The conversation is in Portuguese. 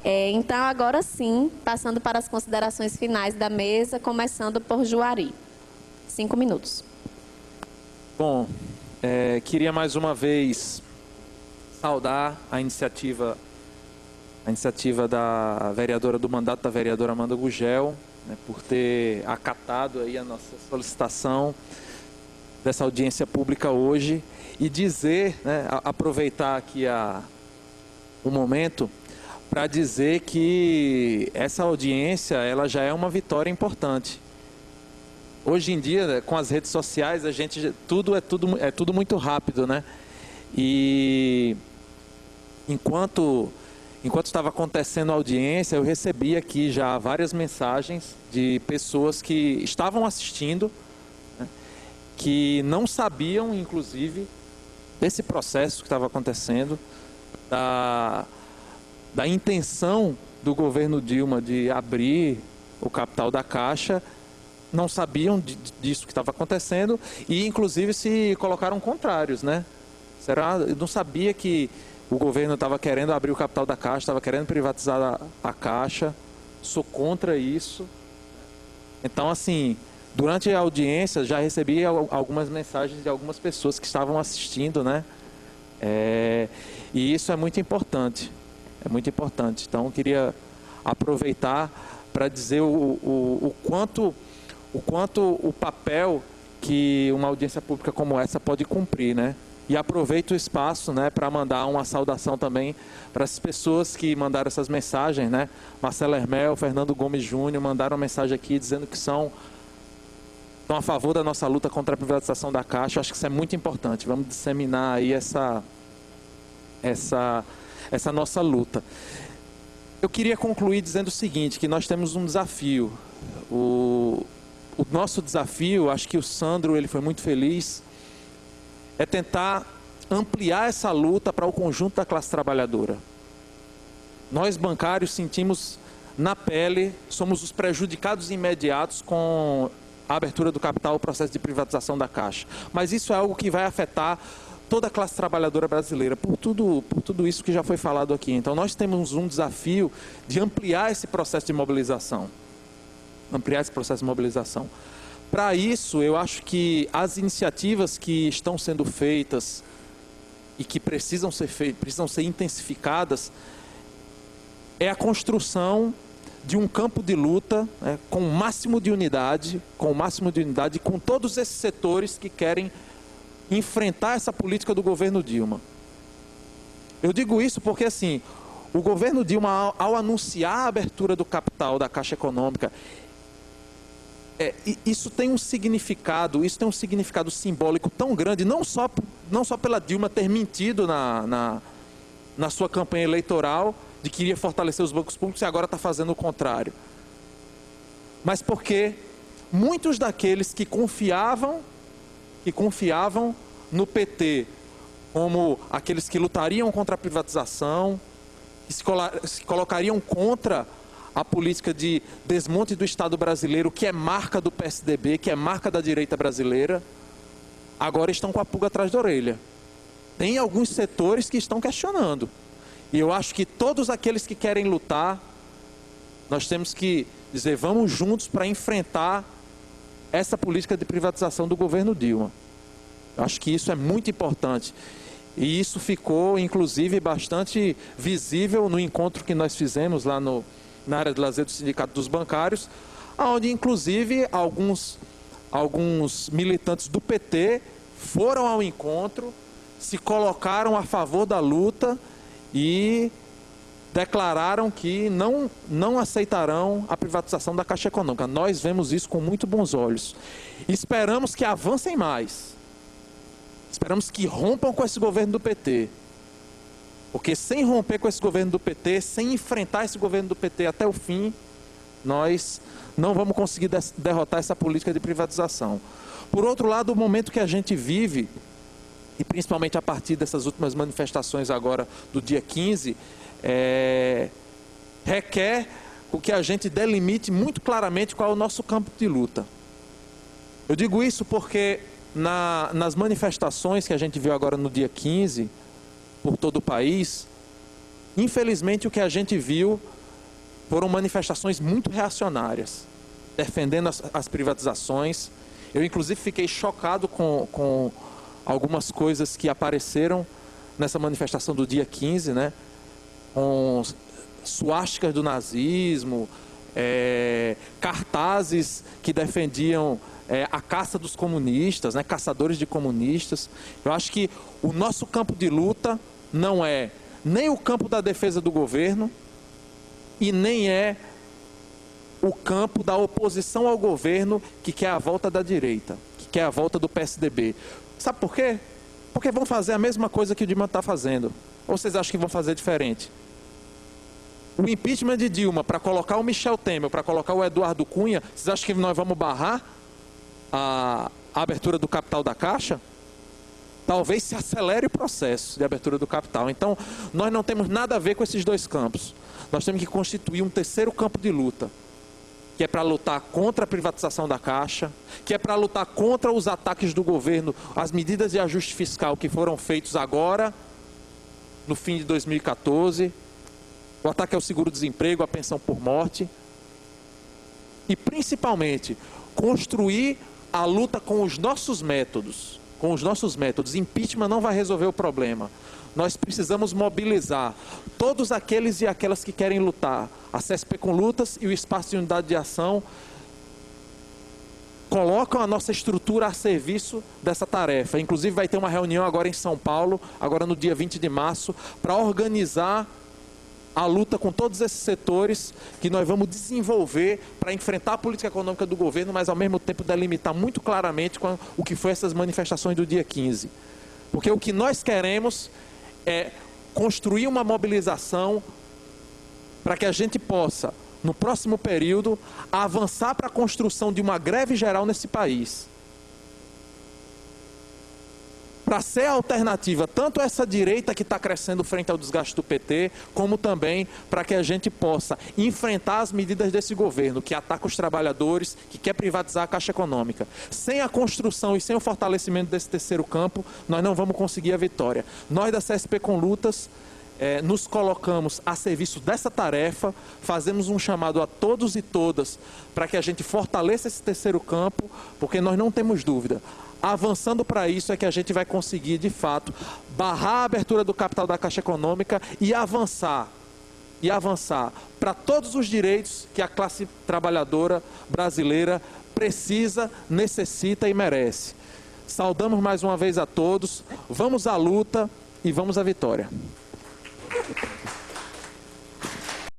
Então, agora sim, passando para as considerações finais da mesa, começando por Juari. 5 minutos. Bom, queria mais uma vez saudar a iniciativa da vereadora, do mandato da vereadora Amanda Gugel, né, por ter acatado aí a nossa solicitação dessa audiência pública hoje e dizer, né, aproveitar aqui o momento para dizer que essa audiência ela já é uma vitória importante. Hoje em dia, né, com as redes sociais, tudo é tudo muito rápido, né? E enquanto estava acontecendo a audiência, eu recebi aqui já várias mensagens de pessoas que estavam assistindo, né, que não sabiam, inclusive, desse processo que estava acontecendo, da intenção do governo Dilma de abrir o capital da Caixa, não sabiam disso que estava acontecendo e, inclusive, se colocaram contrários, né? Eu não sabia que o governo estava querendo abrir o capital da Caixa, estava querendo privatizar a Caixa, sou contra isso. Então, assim, durante a audiência já recebi algumas mensagens de algumas pessoas que estavam assistindo, né? E isso é muito importante. É muito importante. Então, eu queria aproveitar para dizer o quanto o papel que uma audiência pública como essa pode cumprir, né? E aproveito o espaço, né, para mandar uma saudação também para as pessoas que mandaram essas mensagens, né? Marcelo Hermel, Fernando Gomes Júnior mandaram uma mensagem aqui dizendo que estão a favor da nossa luta contra a privatização da Caixa. Eu acho que isso é muito importante. Vamos disseminar aí essa nossa luta. Eu queria concluir dizendo o seguinte, que nós temos um desafio. O nosso desafio, acho que o Sandro ele foi muito feliz, é tentar ampliar essa luta para o conjunto da classe trabalhadora. Nós bancários sentimos na pele, somos os prejudicados imediatos com a abertura do capital, o processo de privatização da Caixa. Mas isso é algo que vai afetar toda a classe trabalhadora brasileira, por tudo isso que já foi falado aqui. Então nós temos um desafio de ampliar esse processo de mobilização. Para isso, eu acho que as iniciativas que estão sendo feitas e que precisam ser intensificadas, é a construção de um campo de luta, né, com o máximo de unidade, com todos esses setores que querem enfrentar essa política do governo Dilma. Eu digo isso porque, assim, o governo Dilma, ao anunciar a abertura do capital da Caixa Econômica, isso tem um significado simbólico tão grande, não só pela Dilma ter mentido na sua campanha eleitoral, de que iria fortalecer os bancos públicos e agora está fazendo o contrário. Mas porque muitos daqueles que confiavam no PT como aqueles que lutariam contra a privatização, que se colocariam contra a política de desmonte do Estado brasileiro, que é marca do PSDB, que é marca da direita brasileira, agora estão com a pulga atrás da orelha. Tem alguns setores que estão questionando. E eu acho que todos aqueles que querem lutar, nós temos que dizer, vamos juntos para enfrentar essa política de privatização do governo Dilma. Eu acho que isso é muito importante. E isso ficou, inclusive, bastante visível no encontro que nós fizemos lá na área de lazer do Sindicato dos Bancários, onde, inclusive, alguns militantes do PT foram ao encontro, se colocaram a favor da luta e declararam que não aceitarão a privatização da Caixa Econômica. Nós vemos isso com muito bons olhos. Esperamos que avancem mais. Esperamos que rompam com esse governo do PT. Porque sem romper com esse governo do PT, sem enfrentar esse governo do PT até o fim, nós não vamos conseguir derrotar essa política de privatização. Por outro lado, o momento que a gente vive, e principalmente a partir dessas últimas manifestações agora do dia 15, requer o que a gente delimite muito claramente qual é o nosso campo de luta. Eu digo isso porque nas manifestações que a gente viu agora no dia 15, por todo o país, infelizmente o que a gente viu foram manifestações muito reacionárias, defendendo as privatizações. Eu, inclusive, fiquei chocado com algumas coisas que apareceram nessa manifestação do dia 15, né? Com suásticas do nazismo, cartazes que defendiam a caça dos comunistas, né? Caçadores de comunistas. Eu acho que o nosso campo de luta não é nem o campo da defesa do governo e nem é o campo da oposição ao governo, que quer a volta da direita, que quer a volta do PSDB. Sabe por quê? Porque vão fazer a mesma coisa que o Dilma está fazendo. Ou vocês acham que vão fazer diferente? O impeachment de Dilma para colocar o Michel Temer, para colocar o Eduardo Cunha, vocês acham que nós vamos barrar a abertura do capital da Caixa? Talvez se acelere o processo de abertura do capital. Então, nós não temos nada a ver com esses dois campos. Nós temos que constituir um terceiro campo de luta, que é para lutar contra a privatização da Caixa, que é para lutar contra os ataques do governo, as medidas de ajuste fiscal que foram feitos agora, no fim de 2014, o ataque ao seguro-desemprego, à pensão por morte, e principalmente construir a luta com os nossos métodos. Impeachment não vai resolver o problema. Nós precisamos mobilizar todos aqueles e aquelas que querem lutar. A CSP com Lutas e o Espaço de Unidade de Ação colocam a nossa estrutura a serviço dessa tarefa. Inclusive vai ter uma reunião agora em São Paulo, agora no dia 20 de março, para organizar a luta com todos esses setores que nós vamos desenvolver para enfrentar a política econômica do governo, mas ao mesmo tempo delimitar muito claramente o que foi essas manifestações do dia 15. Porque o que nós queremos é construir uma mobilização para que a gente possa, no próximo período, avançar para a construção de uma greve geral nesse país. Para ser a alternativa, tanto a essa direita que está crescendo frente ao desgaste do PT, como também para que a gente possa enfrentar as medidas desse governo, que ataca os trabalhadores, que quer privatizar a Caixa Econômica. Sem a construção e sem o fortalecimento desse terceiro campo, nós não vamos conseguir a vitória. Nós da CSP com Lutas nos colocamos a serviço dessa tarefa, fazemos um chamado a todos e todas para que a gente fortaleça esse terceiro campo, porque nós não temos dúvida. Avançando para isso é que a gente vai conseguir, de fato, barrar a abertura do capital da Caixa Econômica e avançar para todos os direitos que a classe trabalhadora brasileira precisa, necessita e merece. Saudamos mais uma vez a todos, vamos à luta e vamos à vitória.